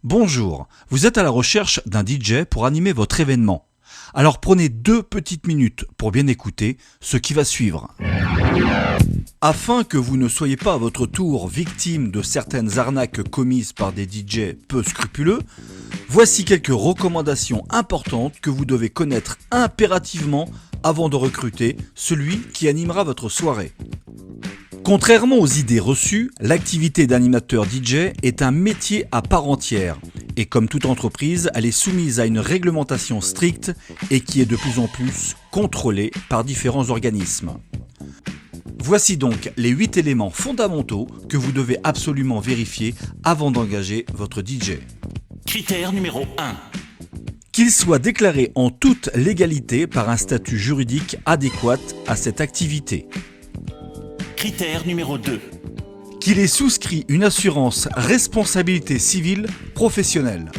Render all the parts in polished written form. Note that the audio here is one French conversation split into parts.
Bonjour, vous êtes à la recherche d'un DJ pour animer votre événement. Alors prenez 2 petites minutes pour bien écouter ce qui va suivre. Afin que vous ne soyez pas à votre tour victime de certaines arnaques commises par des DJ peu scrupuleux, voici quelques recommandations importantes que vous devez connaître impérativement avant de recruter celui qui animera votre soirée. Contrairement aux idées reçues, l'activité d'animateur DJ est un métier à part entière et comme toute entreprise, elle est soumise à une réglementation stricte et qui est de plus en plus contrôlée par différents organismes. Voici donc les 8 éléments fondamentaux que vous devez absolument vérifier avant d'engager votre DJ. Critère numéro 1. Qu'il soit déclaré en toute légalité par un statut juridique adéquat à cette activité. Critère numéro 2. Qu'il ait souscrit une assurance responsabilité civile professionnelle.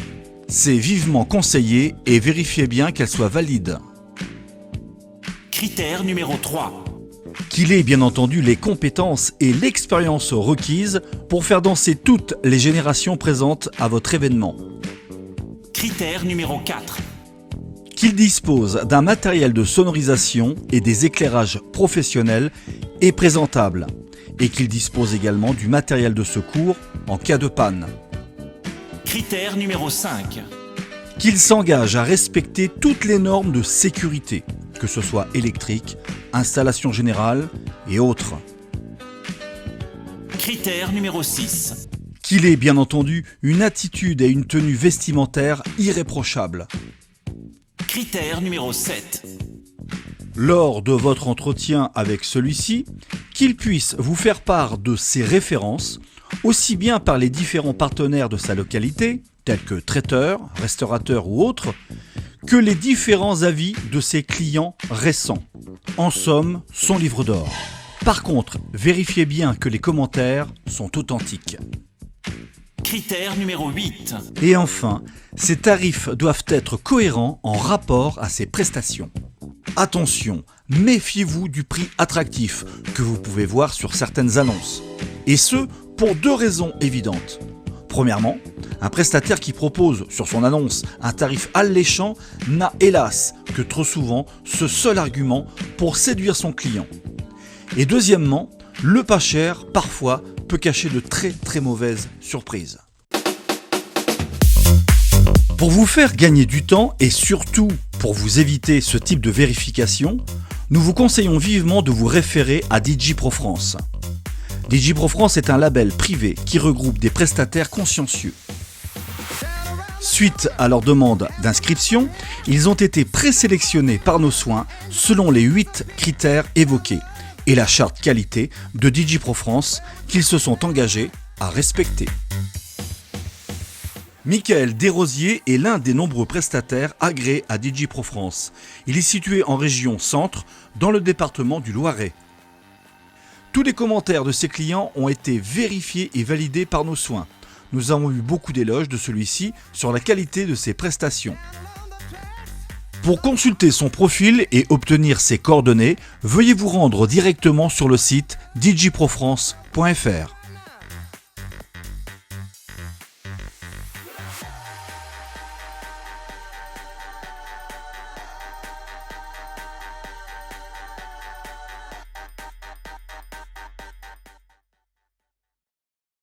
C'est vivement conseillé et vérifiez bien qu'elle soit valide. Critère numéro 3. Qu'il ait bien entendu les compétences et l'expérience requises pour faire danser toutes les générations présentes à votre événement. Critère numéro 4. Qu'il dispose d'un matériel de sonorisation et des éclairages professionnels et présentables, et qu'il dispose également du matériel de secours en cas de panne. Critère numéro 5. Qu'il s'engage à respecter toutes les normes de sécurité, que ce soit électrique, installation générale et autres. Critère numéro 6. Qu'il ait bien entendu une attitude et une tenue vestimentaire irréprochables. Critère numéro 7. Lors de votre entretien avec celui-ci, qu'il puisse vous faire part de ses références, aussi bien par les différents partenaires de sa localité, tels que traiteurs, restaurateurs ou autres, que les différents avis de ses clients récents. En somme, son livre d'or. Par contre, vérifiez bien que les commentaires sont authentiques. Critère numéro 8. Et enfin, ces tarifs doivent être cohérents en rapport à ses prestations. Attention, méfiez-vous du prix attractif que vous pouvez voir sur certaines annonces. Et ce, pour 2 raisons évidentes. Premièrement, un prestataire qui propose sur son annonce un tarif alléchant n'a hélas que trop souvent ce seul argument pour séduire son client. Et deuxièmement, le pas cher parfois peut cacher de très mauvaises surprises. Pour vous faire gagner du temps et surtout pour vous éviter ce type de vérification, nous vous conseillons vivement de vous référer à DJ Pro France. DJ Pro France est un label privé qui regroupe des prestataires consciencieux. Suite à leur demande d'inscription, ils ont été présélectionnés par nos soins selon les 8 critères évoqués et la charte qualité de DJ Pro France qu'ils se sont engagés à respecter. Michael Desrosiers est l'un des nombreux prestataires agréés à DJ Pro France. Il est situé en région centre, dans le département du Loiret. Tous les commentaires de ses clients ont été vérifiés et validés par nos soins. Nous avons eu beaucoup d'éloges de celui-ci sur la qualité de ses prestations. Pour consulter son profil et obtenir ses coordonnées, veuillez vous rendre directement sur le site djprofrance.fr.